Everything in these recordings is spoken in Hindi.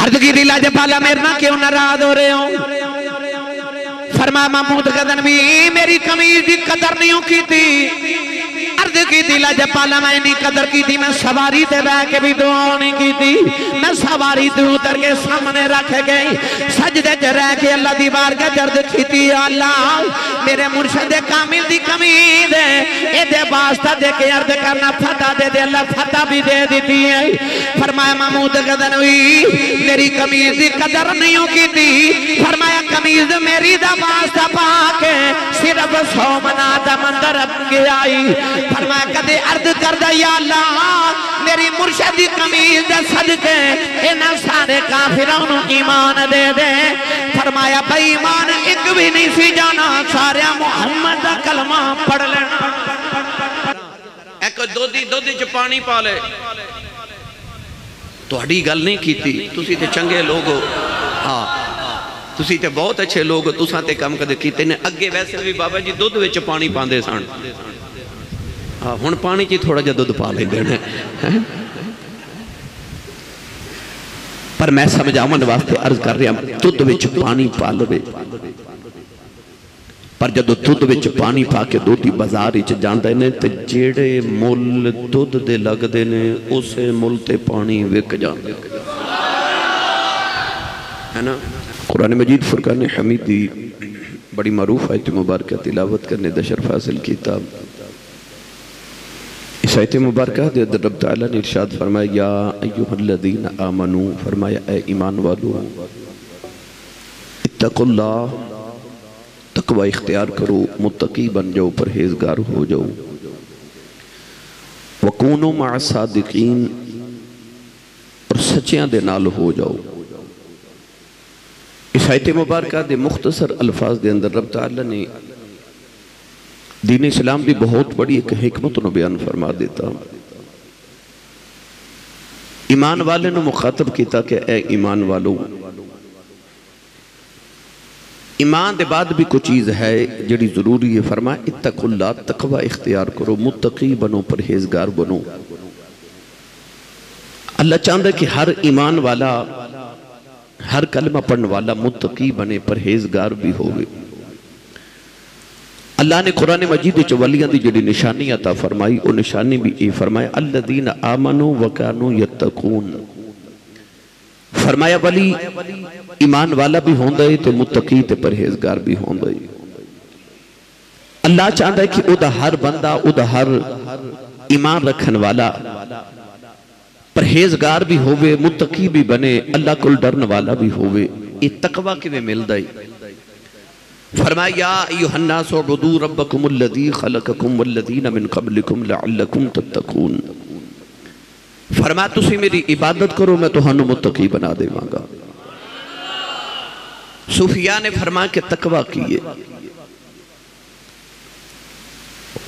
अर्ज की दिला जपाला मेरे ना क्यों नाराज हो रहे हो? फरमाया महमूद गज़नवी मेरी कमीज की कदर नहीं की थी। अर्ज की दिला जपाला मैं नहीं कदर की थी, मैं सवारी ते बह के भी दुआ नहीं की थी। मैं सवारी ते उतर के सामने रख गई, सजदे च रह के अल्लाह दी बारगाह च अर्ज की थी, अल्लाह मेरे मुर्शिद कामिल दी कमीज ए वास्ता दे के अर्ज करना फतह दे दे। अल्लाह फतह भी दे दी है। फरमाया महमूद गज़नवी मेरी कमीज की कदर नहीं की थी। फरमाया कमीज मेरी दा वास्ता पाके सिर्फ 100 मना दा मंदर आई। फरमाया कदे अर्ज करदा या अल्लाह मेरी मुर्शिद दी कमीज दे सदके इन्हां सारे काफिरां नूं ईमान दे दे। फरमाया बेईमान एक भी नहीं सी जाना, सारे मुहम्मद दा कलमा पढ़ लेना। एक दोधी च पानी पा ले, तुहाडी गल नहीं कीती, तुसी ते चंगे लोग हो। हाँ तुसी ते बहुत अच्छे लोग, तुसां ते काम कदे कीते ने। अगे वैसे भी बाबा जी दुध विच पानी पांदे सन, हाँ हुण पानी च थोड़ा जिहा दुध पा लेंदे ने। पर मैं समझावन वास्ते अर्ज कर रहा, दुध विच पानी पा लवे, पर जदों दुध विच पानी पा के दोधी बाजार विच जांदे ने ते जेड़े मुल दुध दे लगदे ने उसे मुल ते पानी विक जांदे है ना। कुरान मजीद फुरकान हमीदी बड़ी मरूफ आयत मुबारक तिलावत करने दशर फासिल किताब। इस आयत मुबारक दे रब तआला ने इरशाद फरमाया या अय्युहल्लज़ीना आमनू, फरमाया ए ईमान वालो इत्तकुल्लाह तकवा इख्तियार करो, मुत्तकी बन जाओ, परहेजगार हो जाओ। वकूनु मअ सादिकीन, और सच्चियां दे नाल हो जाओ। इस आयत मुबारक दे मुख्तसर अल्फाज दे अंदर रब तआला ने दीन इस्लाम की बहुत बड़ी एक हिकमत नूं बयान फरमा देता। ईमान वाले नूं मुखातब किया कि ए ईमान वालो, ईमान दे बाद भी कोई चीज़ है जिहड़ी जरूरी है। फरमाया इत्तकुल्लाह, तकवा इख्तियार करो, मुत्तकी बनो, परहेजगार बनो। अल्लाह चाहता है कि हर ईमान वाला, हर कलमा पढ़ने वाला मुत्तकी बने, परहेजगार भी होवे। अल्लाह ने कुरान मजीद च वलियां दी जिहड़ी निशानी अता फरमाई, वो निशानी भी ये फरमाया अल्लज़ीना आमनू व कानू यत्तकून। फरमाया वली ईमान वाला भी होंदा है ते मुत्तकी ते परहेजगार भी होंदा है। अल्लाह चाहता है कि उदा हर बंदा, उदा हर ईमान रखन वाला परहेजगार भी होवे, मुत्तकी भी बने, अल्लाह को डरने वाला भी होवे। ये तकवा किवें मिलदा है? फरमाया या अय्युहन्नास उबुदू रब्बकुमुल्लज़ी खलक़कुम वल्लज़ीना मिन क़ब्लिकुम लअल्लकुम तत्तकून। फरमाया तुसी मेरी इबादत करो, मैं तुहानू मुत्तकी बना देवांगा। सूफिया ने फरमाया कि तकवा की है।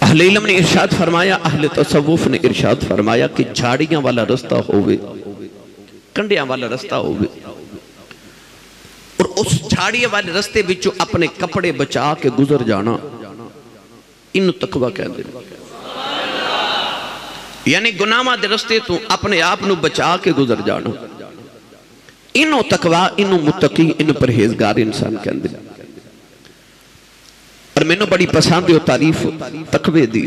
अहले इल्म ने इरशाद फरमाया, अहले तसव्वुफ ने इरशाद फरमाया कि झाड़ियां वाला रास्ता होवे, कंडियां वाला रास्ता होवे, और उस झाड़ियां वाले रास्ते विचों अपने कपड़े बचा के गुजर जाना, इनू तकवा कहते हैं। यानी गुनाहां दे रास्ते तो अपने आप नू बचा के गुजर जाना, इनू तकवा, इनू मुत्तकी, इनू परहेजगार इंसान कहते हैं। और मैनू बड़ी पसंद है तारीफ तकवे दी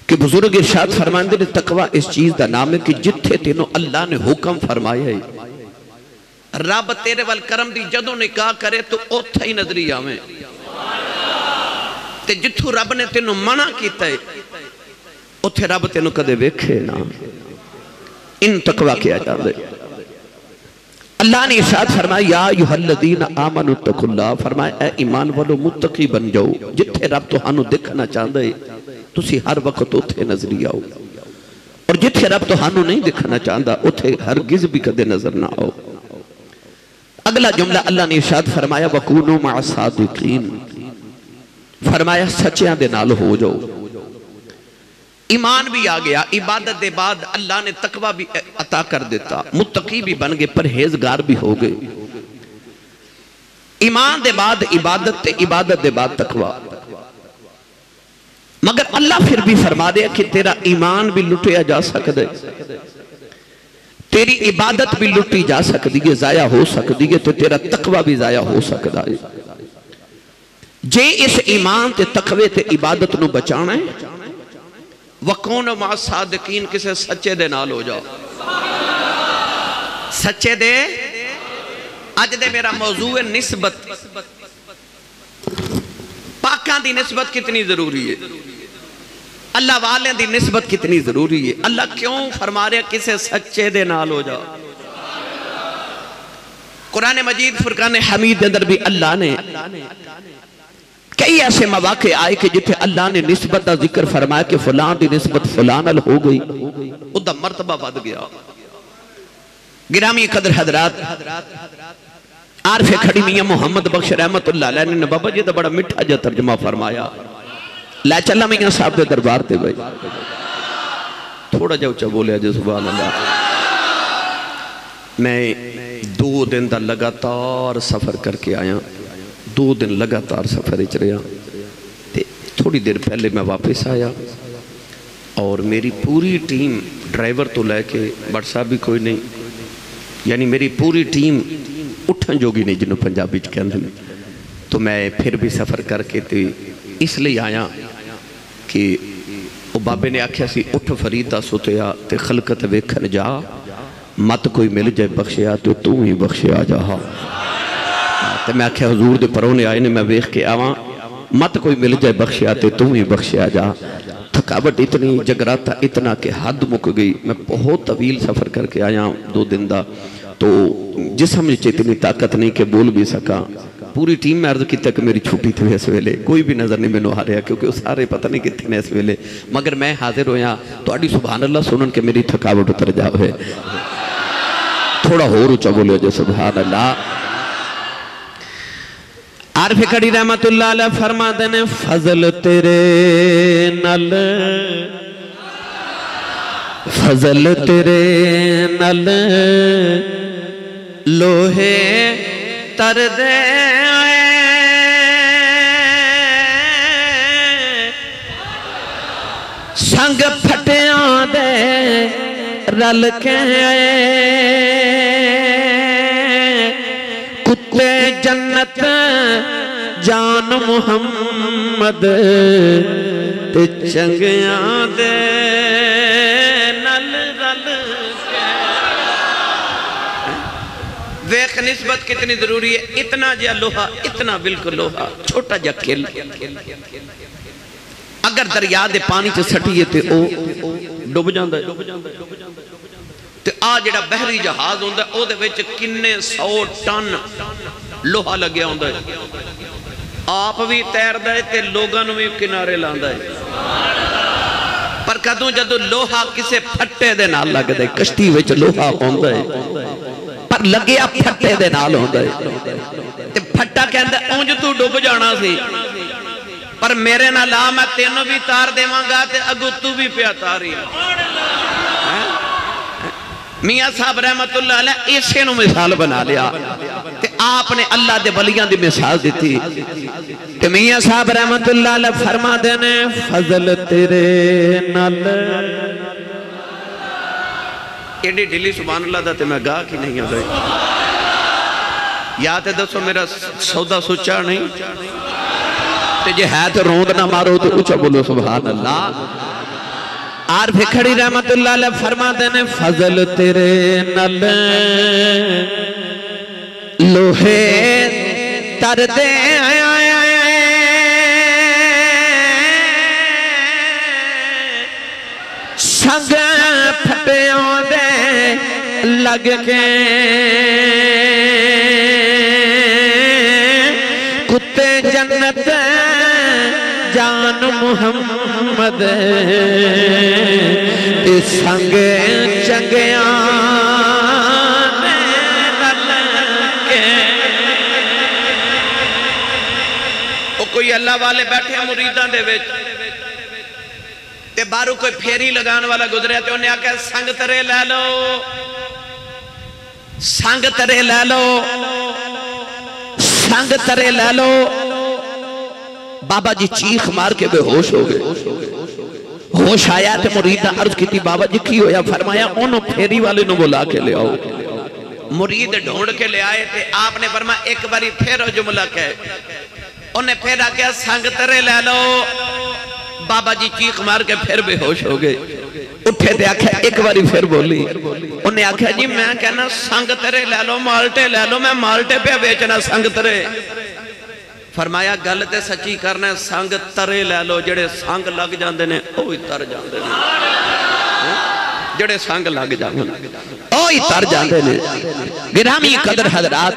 कि बुजुर्ग इरशाद फरमाते ने तकवा इस चीज का नाम है कि जिथे तेनों अल्लाह ने हुक्म फरमाया है, रब तेरे वाल करम दी जदों निकाह करे तो उत्थे ही नजरी आवे, ते जिथों रब ने तेनों मना किया है उत्थे रब तेनों कदे वेखे ना। इन तकवा किया जाता है। अल्लाह ने इरशाद फरमाया या अय्युहल्लज़ीना आमनू तकुल्लाह, फरमाया ए ईमान वालो मुत्तकी बन जाओ। जिथे रब तुहानू देखना चाहता है तुसी हर वक्त उत्थे नजरी आओ, और जिथे रब तुहानू नहीं देखना चाहता उत्थे हरगिज भी कदे नजर ना आओ। अगला जुमला अल्लाह ने इरशाद फरमाया वकूनू मअ सादिकीन, फरमाया सच्चियां दे नाल हो जाओ। ईमान भी आ गया, इबादत के बाद अल्लाह ने तकवा भी अता कर देता, मुत्तकी भी बन गए, परहेजगार भी हो गए। ईमान के बाद इबादत, इबादत के बाद तकवा। मगर अल्लाह फिर भी फरमा दे कि तेरा ईमान भी लुटिया जा सकता है, तेरी इबादत भी लुटी जा सकती है, जाया हो सकती है, तो तेरा तकवा भी जाया हो सकता है। जे इस ईमान ते तकवे ते इबादत नू बचाना है, वकौन मा सादिकीन, किसे सच्चे दे नाल हो जाओ। सच्चे दे अज दे मेरा मौजू है निस्बत। पाकां दी निस्बत कितनी जरूरी है, अल्लाह वाले दी निस्बत कितनी जरूरी है। अल्लाह क्यों फरमा रहा किसे सच्चे दे नाल हो जाओ। कुरान मजीद फुरकान हमीद के अंदर भी अल्लाह ने कई ऐसे मौके आए कि जिथे अल्लाह ने निस्बत का जिक्र फरमाया कि फलां दी निस्बत फलां नाल हो गई, उदा मर्तबा बढ़ गया। गिरामी कदर हजरात, आरफे खड़ी मियां मोहम्मद बख्श रहमतुल्लाह अलैह ने बाबा जी का बड़ा मिठा जिहा तर्जमा फरमाया। लै चला मियां साहब के दरबार ते भाई, थोड़ा जा उच्चा बोलिया जी सुभान अल्लाह। मैं 2 दिन का लगातार सफर करके आया, 2 दिन लगातार सफर च रहा, थोड़ी देर पहले मैं वापस आया और मेरी पूरी टीम, ड्राइवर तो लैके बट साहब भी कोई नहीं, यानी मेरी पूरी टीम उठन जोगी नहीं जिन्होंने पंजाबी कहते हैं। तो मैं फिर भी सफ़र करके तो इसलिए आया कि वो बाबे ने आख्या सी उठ फरीदा सुतिया ते खलकत वेखन जा, मत कोई मिल जाए बख्शिया तो तू ही बख्शिया जा। तो मैं आख्या हजूर दे परौने आए ने, मैं वेख के आवा, मत कोई मिल जाए बख्शिया तो तू ही बख्शिया जा। थकावट इतनी, जगराता इतना कि हद मुक गई। मैं बहुत तवील सफ़र करके आया 2 दिन का, तो जिसम में इतनी ताकत नहीं कि बोल भी सका। पूरी टीम में अर्ज किया कि मेरी छुट्टी थी इस वेले, कोई भी नज़र नहीं मैनू आ रहा क्योंकि वो सारे पता नहीं कितने ने इस वेले, मगर मैं हाजिर होया तो सुभान अल्लाह सुनन के मेरी थकावट उतर जाए। थोड़ा होर उच्चा बोलो जो सुभान अल्लाह। आरफे खड़ी रहमतुल्लाह अलैह फरमाते ने फजल तेरे नल, फजल तेरे नल लोहे तर दे संग फटिया दे रल के कुत्ते जन्नत जान मुहम्मद ते चंगिया दे नल रल के। वेख निस्बत कितनी जरूरी है। इतना जा लोहा, इतना बिल्कुल लोहा, छोटा जा खिल अगर दरिया दे पानी च सटीए तो डुब जाता है। ते आ जिहड़ा बहरी जहाज होंदा ओहदे विच किन्ने 100 टन लोहा लग्या होंदा है, आप भी तैरदा है ते लोगां नूं भी किनारे लांदा है। पर कदों जदों लोहा किसे फट्टे दे नाल लगदा है, कश्ती विच लोहा होंदा है पर लग्या फट्टे दे नाल होंदा है, ते फट्टा कहंदा उंज तू डुब जाना सी पर मेरे नाल आ, मैं तेनों भी तार देवांगा ते अगों तू भी पिया तारी। मियां साहब रहमतुल्लाह अलैह इसे नूं मिसाल बना लिया ते आपने अल्लाह दे वलियां दी मिसाल दी। ते मियां साहब रहमतुल्लाह अलैह फरमाते ने फजल तेरे नाल, एडी ढिली सुभान अल्लाह दा ते मैं गा की नहीं आता या ते दसो मेरा सौदा सोचा नहीं ते जे है तो रोंद ना मारो तो ऊंचा बोलो सुभान अल्लाह। आरफे खड़ी रहमतुल्लाह अलैह फरमाते ने फजल तेरे नल लोहे तर दे संग फटिया दे लग के कुत्ते जन्नत जान मुहम्मद संग चंगिया कोई अल्लाह वाले बैठे मुरीदां दे विच ते बाहरों कोई फेरी लगाने वाला गुजरिया ते उन्हें आख्या संग तरे लै लो, संग तरे लै लो, संग तरे लै लो। बाबा जी चीख मार के बेहोश हो गए, होश आया तो मुरीद ने अर्ज की बाबा जी की होया। फरमाया उन्होंने फेरी वाले नु बुला के ले आओ। मुरीद ढूंढ के ले आए थे। आपने फरमाया एक बारी फिर जुमला कहे। उन्हें फिर आख्या संग तेरे ले लो। बाबा जी चीख मार के फिर बेहोश हो गए। उठे ते आख्या एक बारी फिर बोली। उन्हें आख्या जी मैं कहना संग तेरे ले लो, माल्टे ले लो, मैं माल्टे पे बेचना संग तेरे। फरमाया गल ते सच्ची करना, संग तरे ले लो। जेड़े संग लग जाते ने ओ ही तर जाते ने। जेड़े संग लग जाते ओ ही तर जाते ने। गिरामी कदर हजरात,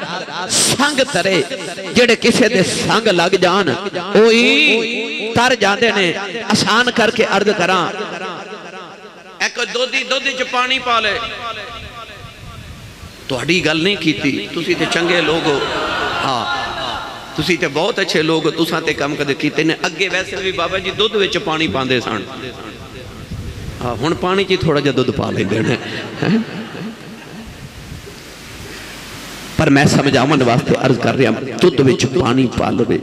संग तरे जेड़े किसी दे संग लग जान ओ ही तर जाते ने। आसान करके अर्ज करा, एक दोधी च पानी पा ले। तुहाडी गल नहीं कीती, तुसी ते चंगे लोग हो। हाँ तुसी ते बहुत अच्छे लोग, तुसां ते काम कदे कीते ने। अगे वैसे भी बाबा जी दुध विच पानी पांदे सन। हाँ हुण पानी च थोड़ा जिहा दुध पा लैंदे ने। पर मैं समझावन वास्ते अर्ज कर रहा, दुध विच पानी पा लवे।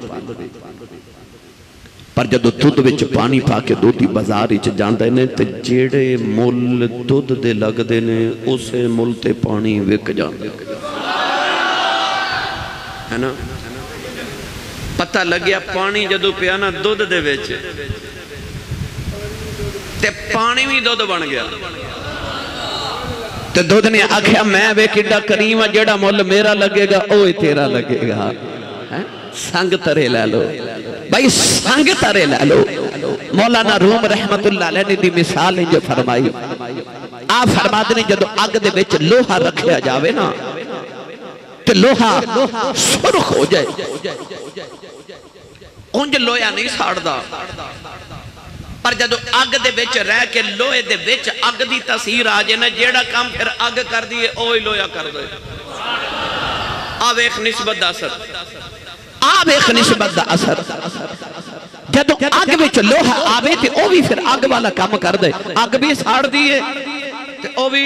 पर जदों दुध विच पानी पा के दोधी बाजार विच जांदे ने ते जेड़े मुल दुध दे लगदे ने उसे मुल ते पानी विक जांदे है ना। पता लग्या पानी जदों पिया ना दुध दे विच ते पानी भी दुध बन गया। ते दुध ने आख्या मैं वे किड्डा करीम जेड़ा मुल मेरा लगेगा ओ ही तेरा लगेगा। संग तरे ले लो भाई, संग तरे ले लो। मौलाना रूम रहमतुल्लाह अलैह ने दी मिसाल इंज फरमाई। आ फरमाते ने जदों अग दे विच लोहा रखिया जावे ना ते लोहा सुरख हो जाए, उंज लोहा नहीं साड़दा। पर जदों अग दे विच रह के लोहे दे विच अग दी तसीर आ जाए ना, जेड़ा काम फिर अग कर दी है ओ ही लोहा कर दे। आ वेख निस्बत दा असर, आ वेख निस्बत दा असर। जदों अग विच लोहा आवे ते ओ भी फिर अग वाला काम कर दे। अग भी साड़ दी है ते ओ भी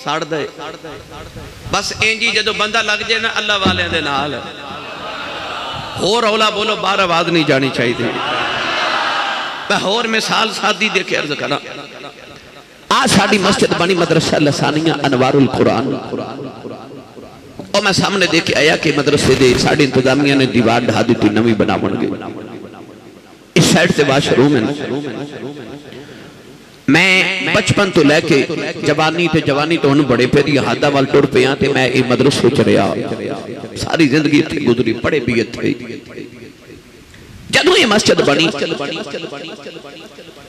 साड़ दे। बस इंजी जदों बंदा लग जाए ना अल्लाह वाले दे नाल, होर रौला बोलो बाहर आवाज नहीं जानी चाहिए। मैं होर मिसाल सादी दे के अर्ज करा। आ साडी मस्जिद बनी मदरसा लसानिया अनवारुल कुरान। और मैं सामने देख के आया कि मदरसे दे साड़ी इंतजामिया ने दीवार ढा दी, नवी बनावणगे। इस साइड से वाशरूम है। मैं बचपन तो लैके जवानी ते जवानी तो हुण बड़े पे हादा वाल टुर पिया ते मैं ये मदरसे च रहा, सारी जिंदगी इत्थे गुजरी, पढ़े भी इत्थे। जदों ये मस्जिद बनी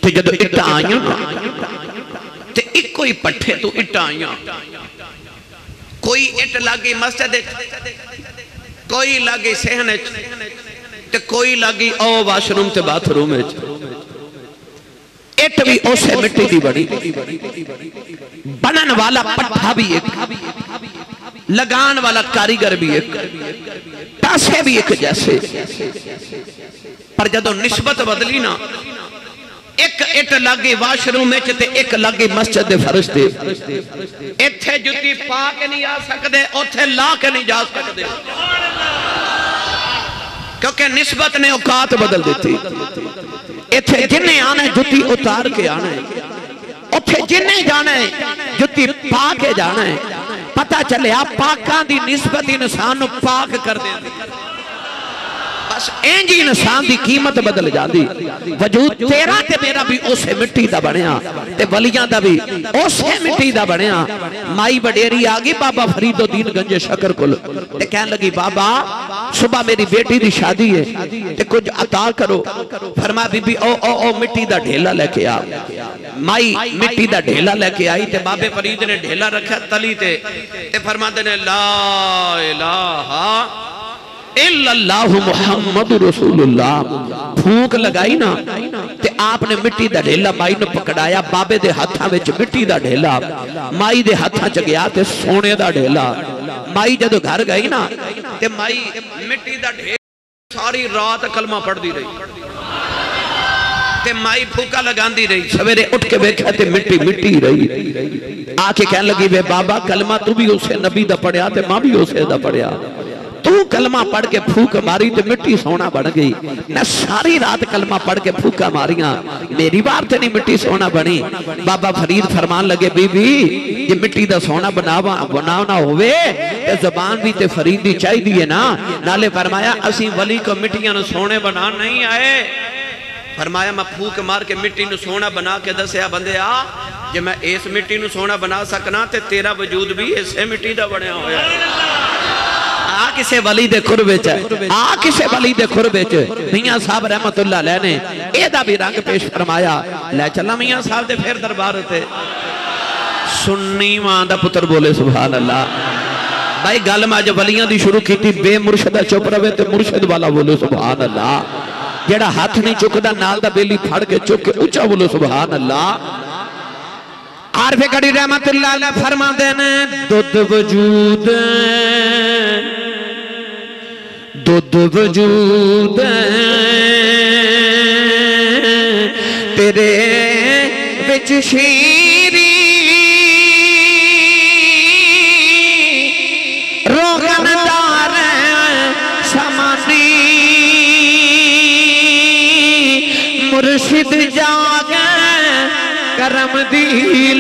ते जदों इट्टां आईयां ते इक्को ही पट्ठे तो इट्टां आईयां। कोई इट लागी मस्जिद, कोई लागी सहन ते कोई लागी ओ वाशरूम ते बाथरूम। इट भी उसे मिट्टी दी बनी, बनन वाला पट्ठा भी एक, लगान वाला कारीगर भी एक, पैसे भी एक जैसे। पर जदों निस्बत बदली ना, एक इट लागे वाशरूम में ते एक लागे मस्जिद दे फर्श ते। इत्थे जुत्ती पा के नहीं आ सकदे, उथे ला के नहीं जा सकदे, क्योंकि निस्बत ने औकात बदल दी। इत्थे जिन्ने आना है जुत्ती उतार के आना है, उथे जिन्ने जाना है जुत्ती पा के जाना है। पता चले आप पाकां दी निस्बत इंसान नूं पाक कर देंदी। बस इंज इंसान की कीमत बदल जाती। वजूद तेरा ते मेरा भी उसे मिट्टी दा बनया ते वलियां दा भी उसे मिट्टी दा बनया। माई वडेरी आ गई बाबा फरीदुद्दीन गंजे शकर कोल ते कहन लगी बाबा सुबह मेरी बेटी दी शादी है ते कुछ अता करो। फरमा बीबी ओ ओ ओ मिट्टी दा ढेला लेके आ। माई मिट्टी दा ढेला लेके आई ते बाबे फरीद ने ढेला रखा तली ते फरमाते ने ला इलाहा इल्लल्लाहु मुहम्मदुर रसूलुल्लाह। फूंक लगाई ना ते आपने मिट्टी दा ढेला माई ने पकड़ाया। बाबे दे हाथां विच मिट्टी दा ढेला, माई दे हाथां च गया ते सोने दा ढेला। माई जदों घर गई ना ते माई मिट्टी दा ढेला सारी रात कलमा पढ़दी रही ते माई फूका लगांदी रही। सवेरे उठ के देखा ते मिट्टी मिट्टी रही। आके कहने लगी वे बाबा कलमा तू भी उसे नबी दा पढ़िया ते मां भी उसे दा पढ़िया, तू कलमा पढ़ के फूक मारी तो मिट्टी सोना बन गई। मैं सारी रात कलमा पढ़ के फूका मारिया, मेरी बार तो नहीं मिट्टी सोना बनी। बाबा फरीद फरमान लगे बीबी जे मिट्टी दा सोना बनाना होवे ते जबान भी ते फरीद दी चाहिए ना। नाले फरमाया असी वली को मिट्टियां नु सोने बना नहीं आए। फरमाया मैं फूक मार के मिट्टी नु सोना बना के दसिया बंदे आ जे मैं इस मिट्टी नु सोना बना सकना ते तेरा वजूद भी इसे मिट्टी दा बनया होया। आ किसे वली दे खुर विच, आ किसे वली दे खुर विच मियां साहब रहमतुल्लाह अलैह ने एदा भी रंग पेश फरमाया। ले चला मियां साहब दे फिर दरबार ते। सुन्नी मां दा पुत्र बोले सुभान अल्लाह। भाई गल मैं अज वलियां दी शुरू की, बेमुर्शदा चुप रवे ते मुर्शद वाला बोलो सुभान अल्लाह। जेड़ा हाथ नहीं चुकदा नाल दा बेली फड़ के चुक के ऊंचा बोलो सुभान अल्लाह। आरफे कड़ी रहमतुल्लाह अलैह फरमाते ने दुध वजूद तेरे विच शीरी रोगनदार समानी मुर्शिद जागे करम दी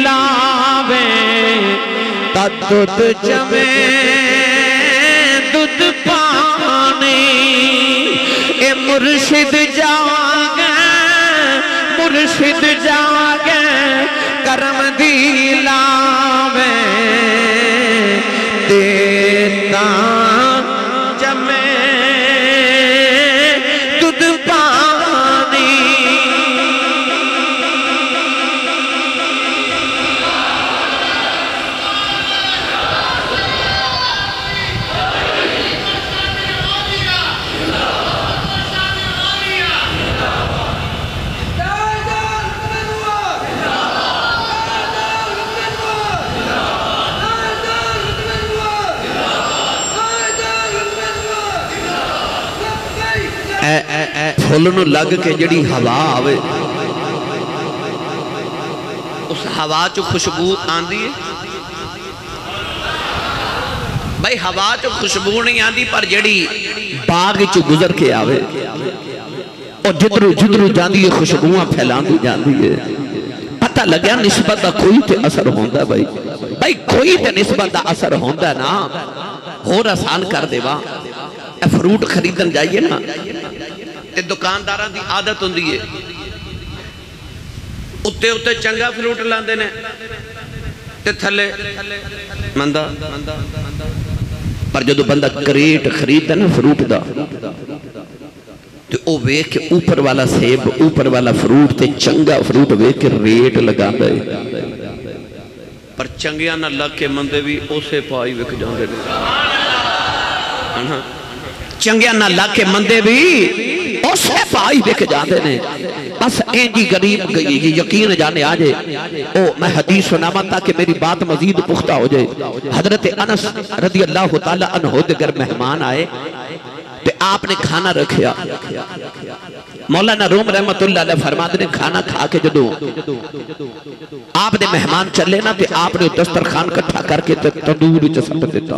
लावे दुध जमे दुध पानी। ए मुर्शिद जागे करम दी लावे देता जमे दुध पानी। फुल नूं लग के जिहड़ी हवा आवे उस हवा चो खुशबू आंदी है। भाई हवा चो खुशबू नहीं आंदी पर जिहड़ी बाग चो गुजर के आवे और जिधरों जिधरों जाती है खुशबुआं फैलाती जाती है। पता लग्या निस्बत का कोई तो असर होंदा। भाई कोई तो निस्बत का असर होंदा ना। होर आसान कर देवा फ्रूट खरीदन जाइए ना ते दुकानदारां दी आदत हुंदी है उत्ते उत्ते चंगा फ्रूट लांदे ने ते थले मंदा। पर जदों बंदा करेट खरीददा ना फ्रूट दा ते ओ वेख के ऊपर वाला सेब ऊपर वाला फ्रूट ते चंगा फ्रूट वेख के रेट लगांदा है। पर चंगियां ना लग के मंदे भी उसे पाई विक जांदे ने। चंगिया ना लग के मंदे भी उसे पाई विक जाते ने। बस इंजी गरीब यकीन जाने आ जाए। ओ मैं हदीस सुनावा ताकि मेरी बात मजीद पुख्ता हो जाए। हजरत अनस रज़ी अल्लाह तआला अन्हु दे घर मेहमान आए ते आपने खाना रखा। मौलाना रूम रहमतुल्लाह अलैह फरमाते ने खाना खा के जदों आपने मेहमान चले ना ते आपने दस्तरखान इकट्ठा करके तंदूर च सट दिता।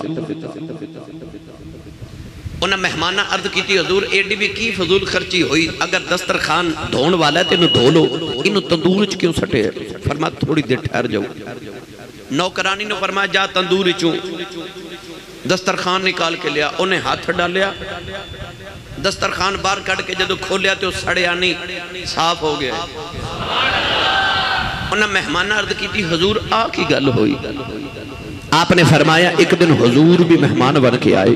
उन्हें मेहमाना अर्ज की हजूर एडी भी की फजूल खर्ची हुई, अगर दस्तरखान धोन वाला है तो धो लो, इन्हों तंदूर च क्यों सटे। फरमा थोड़ी देर ठहर जाओ। नौकरानी ने फरमाया जा तंदूर चू दस्तरखान निकाल के लिया। उन्हें हाथ डालिया दस्तरखान बाहर कट के जदों खोलिया तो सड़िया नहीं साफ हो गया। उन्हें मेहमान अर्ज की हजूर आ की गल हुई। आपने फरमाया एक दिन हुजूर भी मेहमान बन के आए।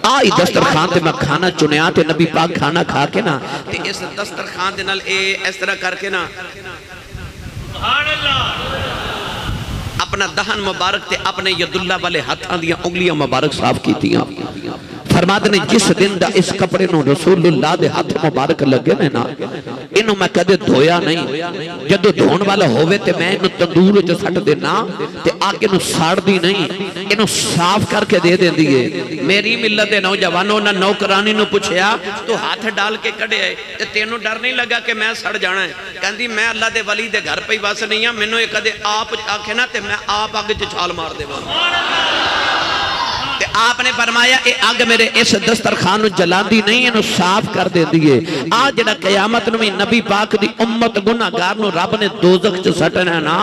आई दस्तरखान ते मैं खाना चुनिया ते नबी पाक खाना खा के ना ते इस दस्तरखान दे नाल इस तरह करके ना सुभान अल्लाह अपना दहन मुबारक ते अपने यदुल्ला वाले हाथां दी उंगलियां मुबारक साफ कीतियां। फरमाते ने जिस दिन दा इस कपड़े नूं रसूलुल्लाह दे हाथ मुबारक लगे ने ना इन्हों मैं कदे धोया नहीं। जदों धोन वाला होवे ते मैं इन्हूं तंदूर च सट देना ते आग इन्हूं साड़दी नहीं, इन्हूं साफ करके दे देंदी है। मेरी मिलत दे नौजवानों ने नौकरानी नूं पुछया तू हाथ डाल के कढ़िया ते तेनों डर नहीं लगा कि मैं सड़ जाना है? कहंदी मैं अल्लाह दे वली दे घर पे बस नहीं हां, मैनूं कदे आप आखे ना ते मैं आप अग च छाल मार देवां। आपने फरमाया ये अग मेरे इस दस्तरखान जलांदी नहीं, इन्हू साफ कर देती है। आ जड़ा कयामत नूं भी नबी पाक दी उम्मत गुनाहगार नूं रब ने दोजख च सटना ना,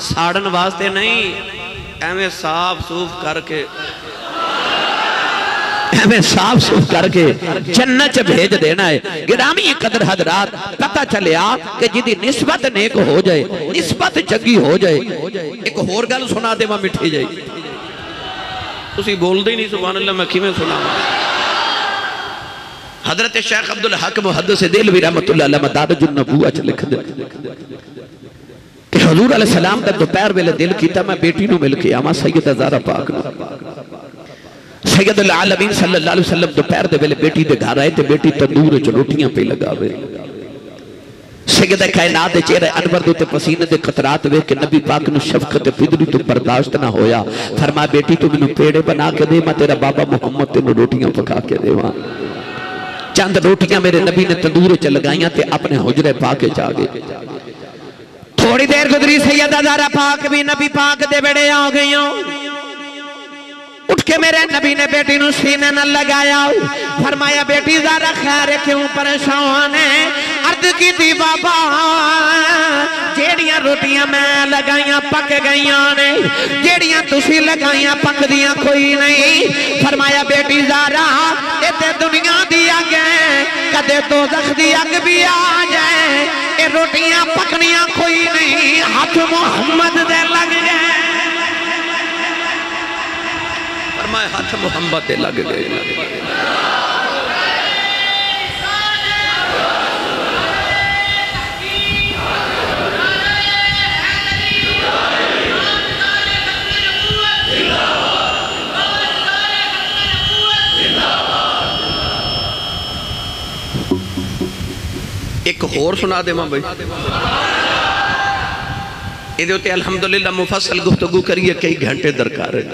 साड़न वास्ते नहीं, एवें साफ सूफ करके जन्नत च भेज देना है। गिरामी कदर हजरात, पता चलिया कि जिदी निस्बत नेक हो जाए, निस्बत चंगी हो जाए। एक होर गल सुना देवा मिठी जाई, तुसी बोलदे ही नहीं सुभान अल्लाह, मैं किवें सुनावां। हजरत शेख अब्दुल हक मुहद्दिस देलवी रहमतुल्लाह अलैह मदारिजुन नबुव्वह च लिख दे कि हुजूर अलैहि सलाम दा दोपहर वेले दिल कीता मैं बेटी नूं मिल के आवां सैयदा ज़हरा पाक नूं। सैयदुल आलमीन सल्लल्लाहु अलैहि वसल्लम दोपहर दे वेले बेटी दे घर आए ते बेटी तंदूर च रोटियां पे लगावे। सैयद कायनात दे चेहरे अनवर दे पसीने दे कतरात वेख के नबी पाक नूं शफकत फिदरी तो बर्दाश्त ना होया। फरमाया बेटी तू मैनूं पेड़े बना के दे, मैं तेरा बाबा मुहम्मद तेनूं रोटियां पका के देवां। चंद रोटियां मेरे नबी ने तंदूर च लगाइयां ते अपने हुजरे पा के जा गए। थोड़ी देर गुजरी सैयदा ज़हरा पाक भी नबी पाक दे बेड़े आ गई। उठ के मेरे नबी ने बेटी नूं सीने न लगाया, फरमाया बेटी ज़रा खैर क्यों परेशान है? अर्ज की थी बाबा जेड़ियां रोटियां मैं लगाइयां पक गईयां ने, जेड़ियां तुसी लगाइयां पकदियां कोई नहीं। फरमाया बेटी ज़रा ये ते दुनिया दी अग है, कदे दोज़ख दी अग भी आ जाए, ये रोटियां पकनियां कोई नहीं, हाथ मुहम्मद दे लग जाए। हाथ मुहम्मद दे लग गए। एक होर सुना देवां भाई, इहदे उत्ते अल्हम्दुलिल्लाह मुफस्सल गुफ्तगू करिए, कई घंटे दरकार है।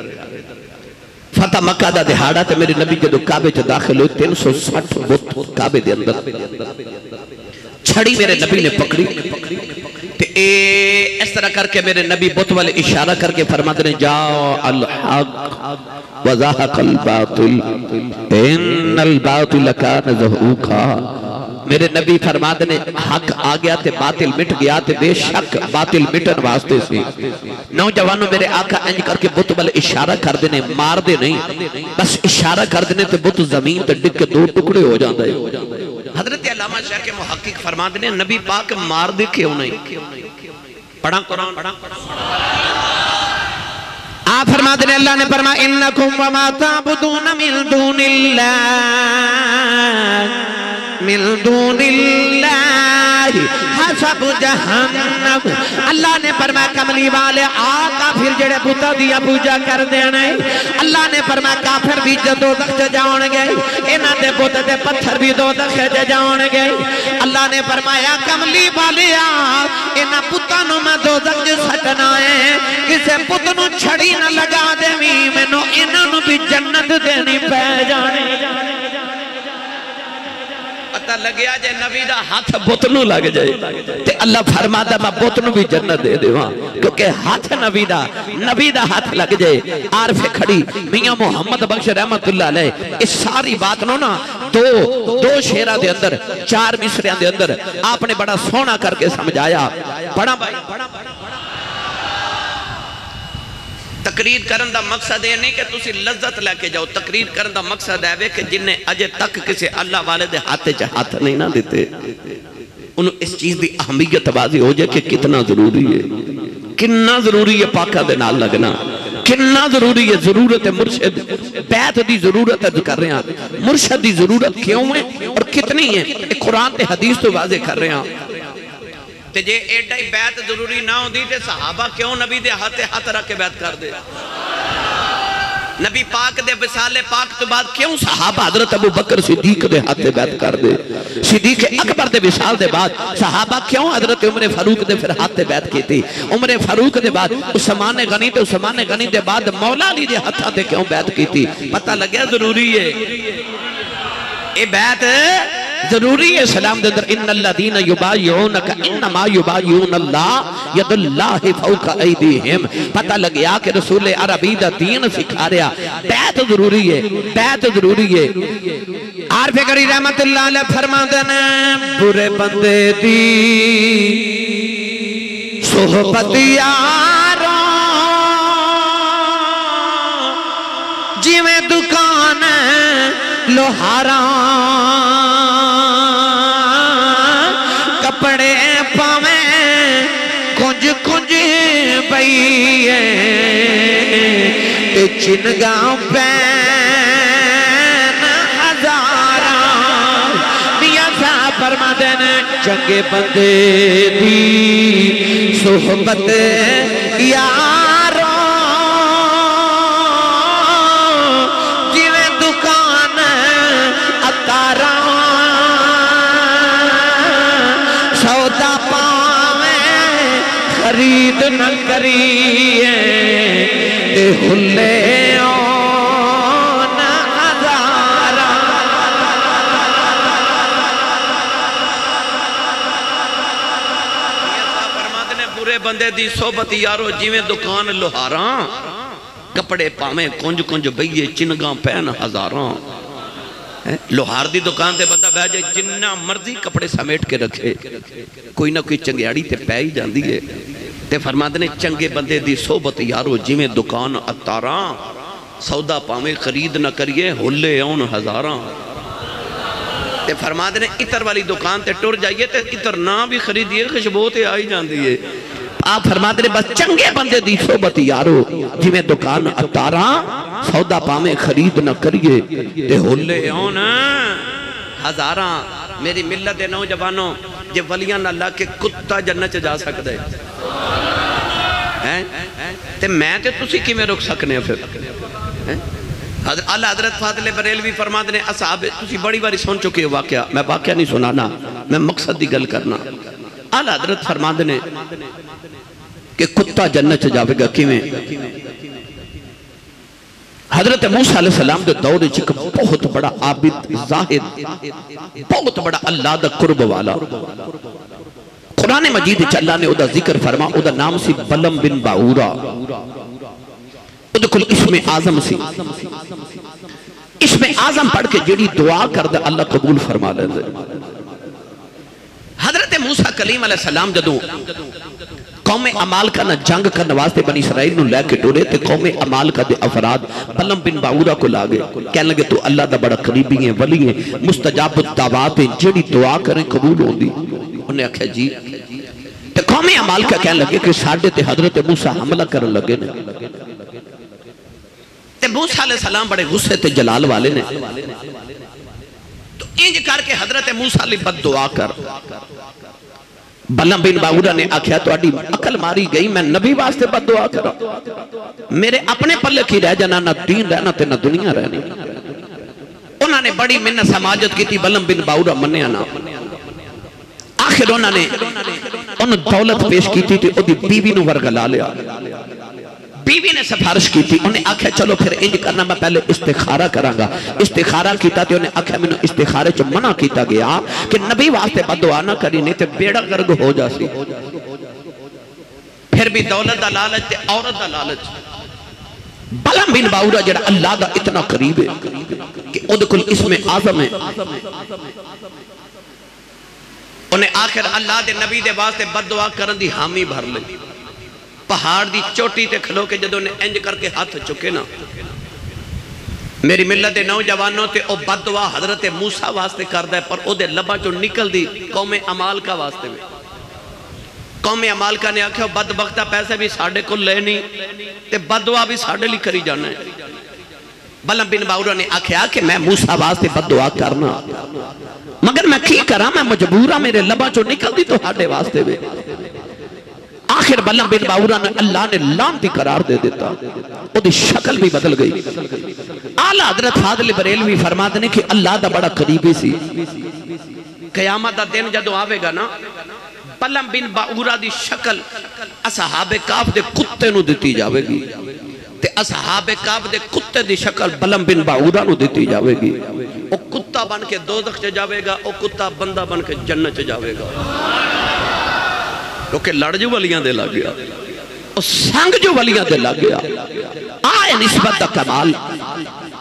फतह मक्का दा दिहाड़ा ते मेरे नबी जदों काबे च दाखिल हुए 360 बुत काबे दे अंदर छड़ी मेरे नबी ने पकड़ी ते इस तरह करके मेरे नबी बुत वाले इशारा करके फरमाते ने जाओ अल हक व ज़हक़ल बातिल इन्नल बातिल कान ज़हूक़ा। मेरे नबी फरमाते ने हक आ गया ते बातिल मिट गया, ते बेशक बातिल मिटन वास्ते सी। नौजवानों मेरे आका इंज करके बुत वाले इशारा कर देने, मार दे नहीं, बस इशारा कर देने ते बुत जमीन ते डिग के दो टुकड़े हो जाता है। हजरत अल्लामा शाह के मुहक्किक फरमाते ने नबी पाक मार दे क्यों नहीं? पढ़ा कुरान आप फरमाते ने अल्लाह ने फरमाया इन्नकुम व मा ताबुदून मिन दूनिल्लाहि हसब जहन्नम। अल्लाह ने फरमाया कमली वाले आ काफिर जेड़े बुता दी पूजा कर देने, अल्लाह ने फरमाया काफिर भी दोज़ख च जाणगे, इन्हां दे बुत दे पत्थर भी दोज़ख च जाणगे। अल्लाह ने फरमाया कमली वाले आ इन्हां पुत्तां नूं मैं दोज़ख च सटना है, किसे पुत नूं छड़ी ना लगा देवी, मैनू इन्हां नूं भी जन्नत देनी पै जानी। पता लग्या जे नबी दा हाथ बुत नूं लग जाए ते अल्लाह फरमादा मैं बुत नूं भी जन्नत दे देवां, क्योंकि हाथ नबी दा हाथ लग जाए। आरफ खड़ी मियां मोहम्मद बख्श रहमतुल्लाह अलैह इस सारी बात नो ना दो शेरा दे अंदर, चार मिसरियां दे अंदर आपने बड़ा सोहना करके समझाया। बड़ा भाई तकरीर करन दा मकसद ये नहीं कि तुसी लज्जत लेके जाओ, तकरीर करन दा मकसद है कि जिन्हें अजे तक किसी अल्लाह वाले दे हाथ च हाथ नहीं ना दिते, उन्हें इस चीज की अहमियत वाज़ी हो जाए कि कितना जरूरी है, कितना जरूरी है पाका दे नाल लगना, कितना जरूरी है। जरूरत है मुर्शिद, बैत दी जरूरत है कर रहे हैं, मुर्शिद की जरूरत क्यों है और कितनी है, कुरान ते हदीस तो वाज़े कर रहे हैं। ते जे एडा ही बैत जरूरी ना होती ते सहाबा क्यों नबी दे हाथ रख के बैत कर दे? नबी पाक दे विसाले पाक तो बाद क्यों सहाबा हजरत अबू बकर सिद्दीक दे हाथ बैत कर दे? सिद्दीक अकबर दे विसाल दे बाद सहाबा क्यों हजरत उमर फारूक दे फिर हाथ बैत की थी? उमर फारूक दे बाद उस्मान गनी ते उस्मान गनी दे बाद मौला अली दे हाथों ते क्यों बैत की थी? पता लग्या जरूरी है। ये बैत जरूरी है सलाम दे अंदर इन्नल्लज़ीना युबायिऊनका इन्नमा युबायिऊनल्लाह यदुल्लाहि फौका ऐदीहिम। पता लग गया कि रसूल अरबी दा दीन सिखा रहा बैत जरूरी है, बैत जरूरी है। आरफे करी रहमतुल्लाह अलैह फरमाते ने बुरे बंदे दी सोहबत यारो जिवें दुकान लोहारा कपड़े पावे कुंज कुंज बईए ते चिनगा पैन हजारा। मियां साहब फरमाते ने चंगे बंदे दी सोहबत यारो जिवें दुकान अतारा सौदा पावे खरीद न करिए ते हुल्ले न हजारा। फरमाते ने बुरे बंदे दी सोबत यारो जिवें दुकान लोहारा कपड़े पावे कुंज कुंज बईए चिनगा पैन हजारां। लोहार दी दुकान ते बंदा बह जाए जिन्ना मर्जी कपड़े समेट के रखे कोई ना कोई चंगियाड़ी ते पै ही जाती है। ते फरमाते ने चंगे बंदे दी सोबत यारो जिवें दुकान अतारा सौदा पावे खरीद न करिए हुल्ले आउन हजारां। ते फरमाते ने इतर वाली दुकान ते टुर जाइए ते इतर ना भी खरीदिए खुशबू ते आ ही जाती है। आप फरमाते ने बस चंगे बंदे दी सोबत यारो जिवें दुकान अतारा सौदा पावे खरीद न करिए ते हुल्ले आउन हजारां। मेरी मिल्लत दे नौजवानों जे वलियां ना ला के कुत्ता जन्नत च जा सकदा है ते मैं ते तुसी किवें रुक सकने फिर। आला हजरत फाजिल बरेलवी फरमाते ने असहाब तुसी बड़ी बारी सुन चुके हो वाकया, मैं वाकया नहीं सुनाना, मैं मकसद की गल करना। आला हजरत फरमाते ने कि कुत्ता जन्नत च जावेगा किवें। हजरत मूसा अलैहि सलाम के दौर च एक बहुत बड़ा आबिद जाहिद बहुत बड़ा अल्लाह दा कुर्ब वाला कुरान मजीद च अल्लाह ने ओदा जिक्र फरमा। ओदा नाम सी बलम बिन बाऊरा। ओदे कोल इस्मे आजम सी। इस्मे आजम पढ़ के जेड़ी दुआ करदा अल्लाह कबूल फरमा लेंदे। हजरत मूसा कलीम अलैहि सलाम जदों कौमे अमालका ना जंग करने वास्ते बनी इसराइल नूं लेके टुरे ते कौमे अमालका दे अफराद बलम बिन बाऊरा को लागे कहने लगे तू अल्लाह दा बड़ा करीबी है वली है मुस्तजाब दावत है जेड़ी दुआ करे कबूल होंदी। उन्हें आख्या जी ते कौमे अमालका कहने लगे कि साडे ते हजरत मूसा हमला करन लगे ने ते मूसा अलैहि सलाम बड़े गुस्से ते जलाल वाले ने तो इंज करके हजरत मूसा अली बद दुआ कर। बलम बिन बाऊरा ने आख्या तुहाडी अकल मारी गई, मैं नबी वास्ते बद दुआ करा, मेरे अपने पल्ले की रह जाना, ना दीन रहना ते ना दुनिया रहनी। उन्होंने बड़ी मिन्नत समाजत की, बलम बिन बाऊरा मन्निया ना। आखिर उन्होंने उन्हें दौलत पेश की थी, ओदी बीवी नूं वरगला लिया। बीवी ने सिफारिश की थी, उन्हें आख्या चलो फिर इंज करना मैं पहले इस्तिखारा करांगा। इस्तिखारा किया तो उन्हें आख्या मैनू इस्तिखारे च मना किया गया कि नबी वास्ते बददुआ ना करी नहीं तो बेड़ा गर्क हो जासी। फिर भी दौलत दा लालच ते औरत दा लालच। बलम बिन बाऊरा जिहड़ा अल्लाह दा इतना करीब है कि उहदे कोल इस्मे आज़म है। उन्हें आखिर अल्लाह दे नबी दे वास्ते बददुआ करन दी हामी भर ली। पहाड़ की चोटी ते खलो के जदों ने इंज करके हाथ चुके ना मेरी मिल्लत दे नौजवानों ते ओ बददुआ हजरत मूसा वास्ते करदा है पर ओदे लबां चों निकलदी कौमे अमालका वास्ते में। कौमे अमालका ने आख्या बदबख्ता पैसे भी साडे कोल ले नहीं ते बददुआ भी साडे लई करी जाना है। बलम बिन बाऊरा ने आख्या कि मैं मूसा वास्ते बददुआ करना मगर मैं की करा, मैं मजबूर हां, मेरे लबां चों निकलदी तुहाडे वास्ते वे। आखिर बलम बिन बाऊरा ने अल्लाह ने लानती करार दे दिता, ओदी शक्ल भी बदल गई। आला हजरत फाजिल बरेलवी फरमाते ने कि अल्लाह दा बड़ा करीबी सी। कयामत दा दिन जदों आवेगा ना बलम बिन बाऊरा दी शक्ल असहाबे काफ दे कुत्ते नूं दित्ती जावेगी ते असहाबे काफ दे कुत्ते दी शक्ल बलम बिन बाऊरा नूं दित्ती जावेगी। ओ कुत्ता बन के दोज़ख च जाएगा, वो कुत्ता बंदा बन के जन्नत च जाएगा। क्योंकि लड़ जो वलियां दे लग गया, संग जो वलियां दे लग गया। आए निस्बत का कमाल।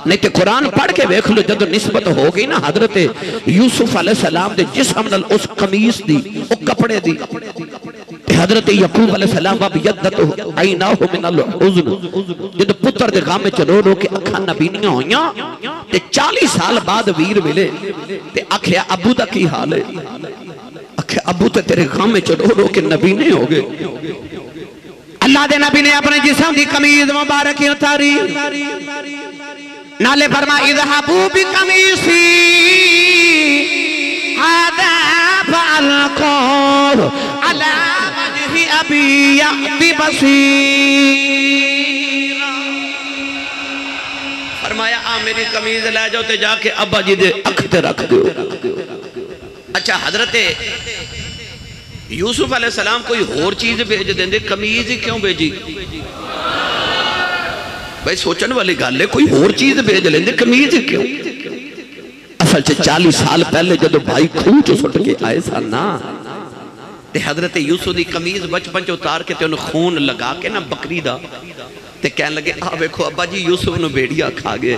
नहीं तो कुरान पढ़ के देख लो, जब निस्बत हो गई ना हजरत यूसुफ अलैहिस्सलाम दे जिस्म नाल उस कमीज दी, उस कपड़े दी, हजरत यकूब अलैहिस्सलाम वब यद्दतु ऐनाहु मिनल हुज़्न, जब पुत्र दे गम च रो रो के अखां नबीनियां होइयां ते 40 साल बाद वीर मिले ते आखिया अबू दा की हाल है? आखिया अबू ते तेरे गम च रो रो के नबीने हो गए। अल्लाह दे नबी ने अपने जिस्म दी कमीज मुबारक उतारी, नाले फरमा इज़हाबू बि कमीसी हादा फअल्क़ू अला वजहि अबी यअति बसीरा। फरमाया आ मेरी कमीज ले जाओ ते जाके अब्बा जी दे अख ते रख दो। अच्छा, हजरत यूसुफ अलैहिस्सलाम कोई होर चीज भेज देंदे, कमीज ही क्यों भेजी? भाई सोचन वाली गल है, कोई होर चीज भेज लेंदे, कमीज क्यों? असल च 40 साल पहले जब भाई खूह चो सुट के आए सन ना, ते हजरत यूसुफ की कमीज बचपन च उतार के ते उन्हें खून लगा के ना बकरी दा, ते कहने लगे आ वेखो अब्बा जी यूसुफ नूं भेड़िया खा गए।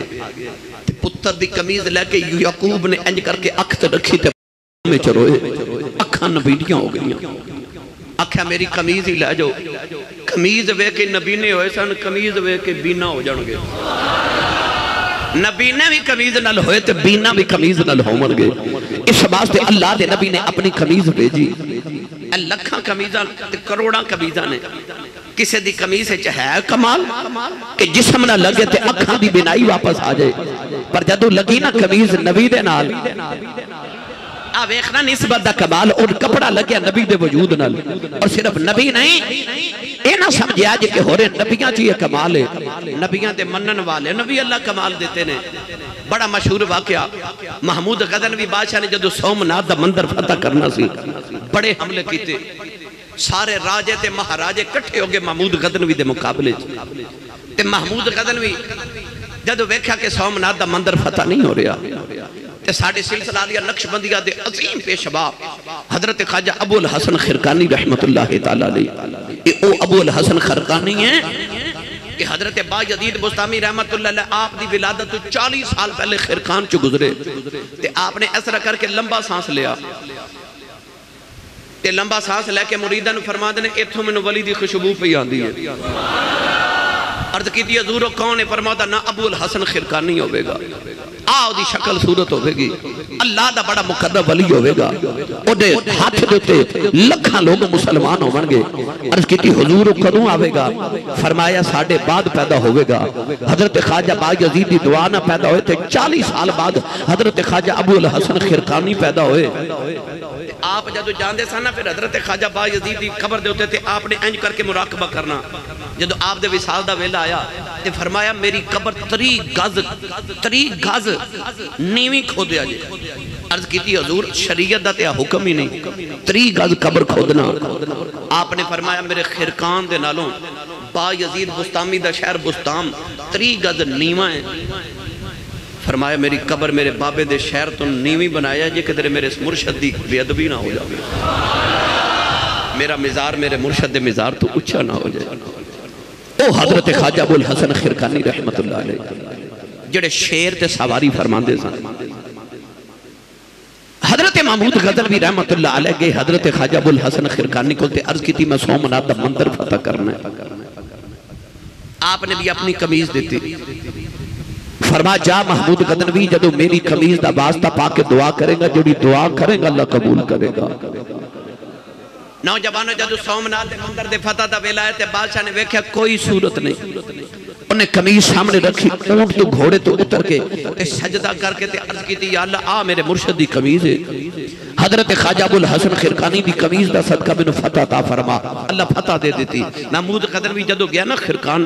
ते पुत्र दी कमीज लैके याकूब ने इंज करके अख ते रखी ते में च रोए, अखां नबीनियां हो गई। आख्या मेरी कमीज ही लै जाओ। कमीज वे के नबीने होए सन, कमीज वे के बीना हो जाएंगे। नबीने भी कमीज नाल होए ते बीना भी कमीज नाल होवणगे। इस वास्ते अल्लाह दे नबी ने अपनी कमीज भेजी। लखां कमीज़ां ते करोड़ां कमीज़ां ने, किसी दी कमीज है कमाल कि जिस्म ना लगे ते अखां दी बिनाई वापस आ जाए, पर जदों लगी ना कमीज नबी दे नाल, आ वेखना निस्बत दा कमाल। और कपड़ा लगे नबी दे वजूद नाल, और सिर्फ नबी नहीं, ये ना समझिया जे कि होरे नबियां च ये कमाल है। नबियां दे मनन वाले नबी अल्लाह कमाल देते ने। बड़ा मशहूर वाकया, महमूद गजनवी बादशाह ने जदों सोमनाथ दा मंदिर फतह करना सी, बड़े हमले कीते, सारे राजे ते महाराजे इकट्ठे हो गए महमूद गजनवी दे मुकाबले ते महमूद गजनवी जदों वेख्या कि सोमनाथ दा मंदिर फतह नहीं हो रहा, ते साडे सिलसिला आलिया नक्शबंदिया दे अजीम पेशवा हजरत ख्वाजा अबुल हसन खिरकानी रहमतुल्लाह तआला अलैह, ये ओ अबुल हसन खिरकानी है कि हजरत बायजीद बुस्तामी रहमतुल्लाह अलैह आप दी विलादत तो 40 साल पहले खिरकान च गुजरे, ते आपने इस तरह करके लंबा सांस लिया, ते लंबा सांस लैके मुरीदां नूं फरमांदे ने इत्थों मैनूं वली दी खुशबू पई आंदी है। अर्ज की हजूर कौन है? फरमाता ना अबुल हसन खिरकानी होगा, आ ओदी शक्ल सूरत होगी, अल्लाह दा बड़ा मुकद्दर वली होगा, ओदे हाथ दे उत्ते लखां लोग मुसलमान होवणगे। अर्ज की हुजूर कदों आवेगा? फरमाया साडे बाद पैदा होगा। हजरत ख्वाजा बायजीद दी दुआ ना पैदा होए ते 40 साल बाद हजरत ख्वाजा अबुल हसन खिरकानी पैदा होए। आप जदों जांदे सन ना, फिर हजरत ख्वाजा बायजीद दी कब्र दे उत्ते ते आपने इंज करके मुराकबा करना। जदों आप दे विसाल दा वेला आया ते फरमाया मेरी कब्र 3 गज नीवी खोदिया जे। अर्ज की हजूर शरीयत दा ते हुक्म ही नहीं, 3 गज कब्र खोदना। आपने फरमाया मेरे खिरकान दे नालों बायजीद बुस्तामी दा शहर बुस्ताम 3 गज नीवा है। फरमाया मेरी कब्र मेरे बाबे दे शहर तो नीवी बनाया जे किधरे मेरे मुर्शद दी बेअदबी ना हो जाए, मेरा मिजार मेरे मुर्शद दे मिजार तो ऊंचा ना हो जाए। ओ हजरत ख्वाजा अबुल हसन खिरकानी रहमतुल्लाह अलैह जेड़े शेर ते सवारी फरमांदे सन। हजरत महमूद गजनवी रहमतुल्लाह अलैह गए हजरत ख्वाजा अबुल हसन खिरकानी को ते अर्ज की मैं सोमनाथ दा मंदिर फतह करना है। आपने भी अपनी कमीज दी, फरमा जा महमूद गजनवी जदों मेरी कमीज दा वास्ता पाके दुआ करेगा, जोड़ी दुआ करेगा अल्लाह कबूल करेगा। नौजवानों जदों सोमनाथ दे मंदिर दे फतह दा वेला है ते बादशाह ने वेख्या कोई सूरत नहीं, उन्हें कमीज सामने रखी, ऊंट तो घोड़े तो उतर के ते सजदा करके ते अर्ज की या अल्लाह आ मेरे मुर्शिद दी कमीज है। हजरत ख्वाजा अबुल हसन खिरकानी दी कमीज दा सदका मैनूं फतह अता फरमा, अल्लाह फतह दे दी। महमूद गजनवी जदों गया ना खिरकान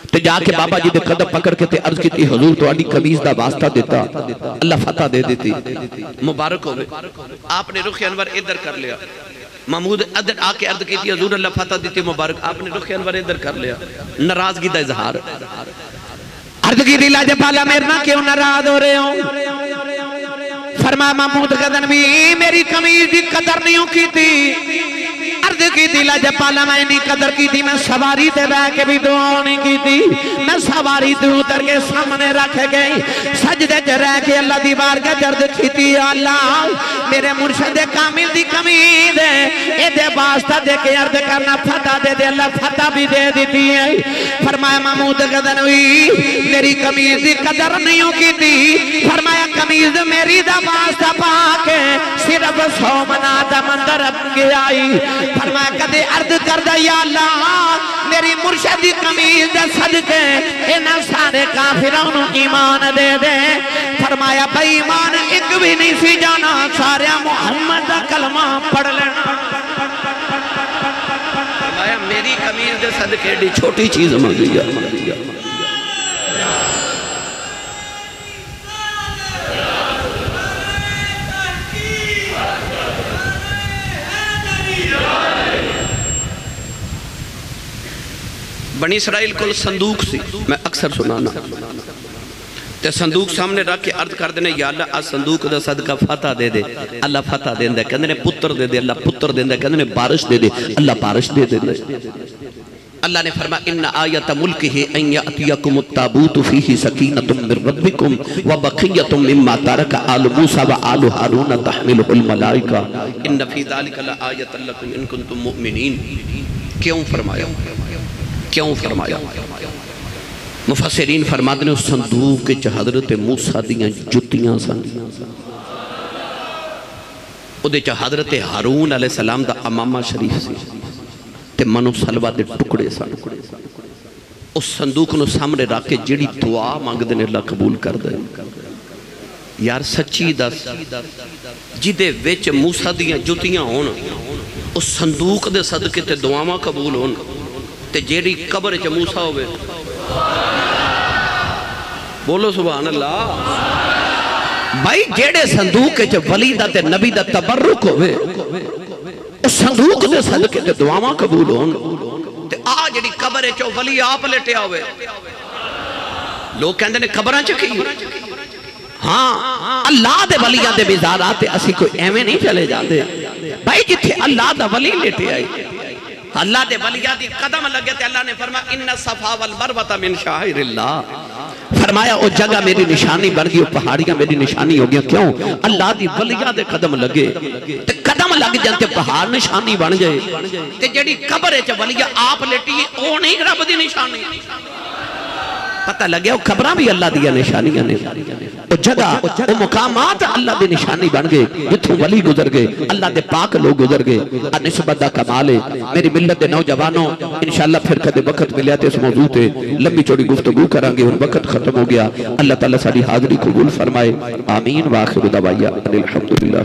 ते जाके बाबा जी दे कदम पकड़ के ते अर्ज की हुजूर तुहाडी कमीज दा वास्ता दिता, अल्लाह फतह दे दी, मुबारक होवे। आपने रुख अनवर इधर कर लिया, महमूद इधर आके अर्ज की हुजूर अल्लाह फतह दी, मुबारक। आपने रुख अनवर इधर कर लिया, नाराजगी दा इजहार। अर्ज की लाजपाला मेरे ना क्यों नाराज हो रहे हो? फरमा महमूद गदनवी मेरी कमीज की कदर नहीं की थी। अर्ज की थी लजपाला मैं नहीं कदर की थी। मैं सवारी ते रह के भी दुआ नहीं की थी। मैं सवारी ते उतर के सामने रख गई सजदे च रह के अल्लाह दी बारगाह च अर्ज की थी अल्लाह मेरे मुर्शिद कामिल दी कमीज ए वास्ता दे के अर्ज करना फतह दे दे। अल्लाह फतह भी दे दी है। फरमाया महमूद गदनवी मेरी कमीज की कदर नहीं की थी। फरमाया कमीज मेरी दा वास्ता पाके सिर्फ 100 मना दा मंदिर आई। फरमाया कदे अर्ज करदा या अल्लाह मेरी मुर्शिद दी कमीज दे सदके इन्हां सारे काफिरां नूं ईमान दे दे। फरमाया बेईमान एक भी नहीं सी जाना सारे मुहम्मद दा कलमा पढ़ लेना। फरमाया मेरी कमीज दे सदके एडी छोटी चीज मंगी है। बनी इसराइल को संदूक सी मैं अक्सर सुनाना ते संदूक सामने रख के अर्ज कर देने या अल्लाह आ संदूक दा सदका फतह दे दे। अल्लाह फतह देंदा कहंदे ने पुत्र दे दे। अल्लाह पुत्र देंदा कहंदे ने बारिश दे दे। अल्लाह बारिश दे दे। अल्लाह ने फरमाया इन्ना आयत मुल्किही अन यातियकुमुत ताबूत फीही सकीनतुम मिर रब्बिकुम व बक़ियतुम मिम्मा तरक आलु मूसा व आलु हारून तहमिलुल मलाइका इन फी ज़ालिका ला आयतन लकुम इन कुंतुम मुमिनीन। क्यों फरमाया? क्यों फरमाया? मुफस्सिरीन फरमाते हैं संदूक के हजरत मूसा दियां जुत्तियां सन। उहदे च हजरत हारून अलैहिस्सलाम दा अमामा शरीफ सी ते मनो सलवा दे टुकड़े सन। उस संदूक नूं सामने रख के जिहड़ी दुआ मंगदे ने अल्लाह कबूल कर दे। यार सच्ची दस जिहदे विच मूसा दियां जुत्तियां होण उस संदूक दे सदके ते दुआवां कबूल होण ते जेड़ी कब्र च मूसा होवे बोलो सुभान अल्लाह। भाई जेड़े संदूक च वली दा ते नबी दा तबरुक होवे उस संदूक दे सदके ते दुआवां कबूल होण ते आ जेड़ी कब्र च वली आप लेटिया होवे लोग कहंदे ने कब्रां च की। हाँ अल्लाह दे वलियां दे बिजारात ते असी कोई एवें नहीं चले जाते। भाई जिथे अल्लाह दा वली लेटिया है अल्लाह दे वलिया दी कदम लगे ते अल्लाह ने फरमाया इन्ना सफा वल मरवता मिन शाइरिल्लाह। फरमाया ओ जगह मेरी निशानी बन गई, पहाड़ियां मेरी निशानी हो गई। क्यों? अल्लाह दी वलिया दे कदम लगे ते कदम लग जाए ते पहाड़ निशानी बन जाए ते जेड़ी कब्र च वलिया आप लेटी ओ नहीं रब दी निशानी। पता लगे वो खबरां भी अल्लाह दी निशानियां ने। वो जगह वो मुकामात अल्लाह दी निशानी बन गए जिथों वली गुजर गए अल्लाह दे पाक लोग गुजर गए। निस्बत दा कमाल है। मेरी मिल्लत दे नौजवानों इंशाअल्लाह फिर कदे वक्त मिलिया ते इस मौजू ते लंबी चौड़ी गुफ्तगू करांगे। हुण वक्त खत्म हो गया। अल्लाह ताला साडी हाज़री कबूल फरमाए। आमीन। वाखिर दवाइया अल्हम्दुलिल्लाह।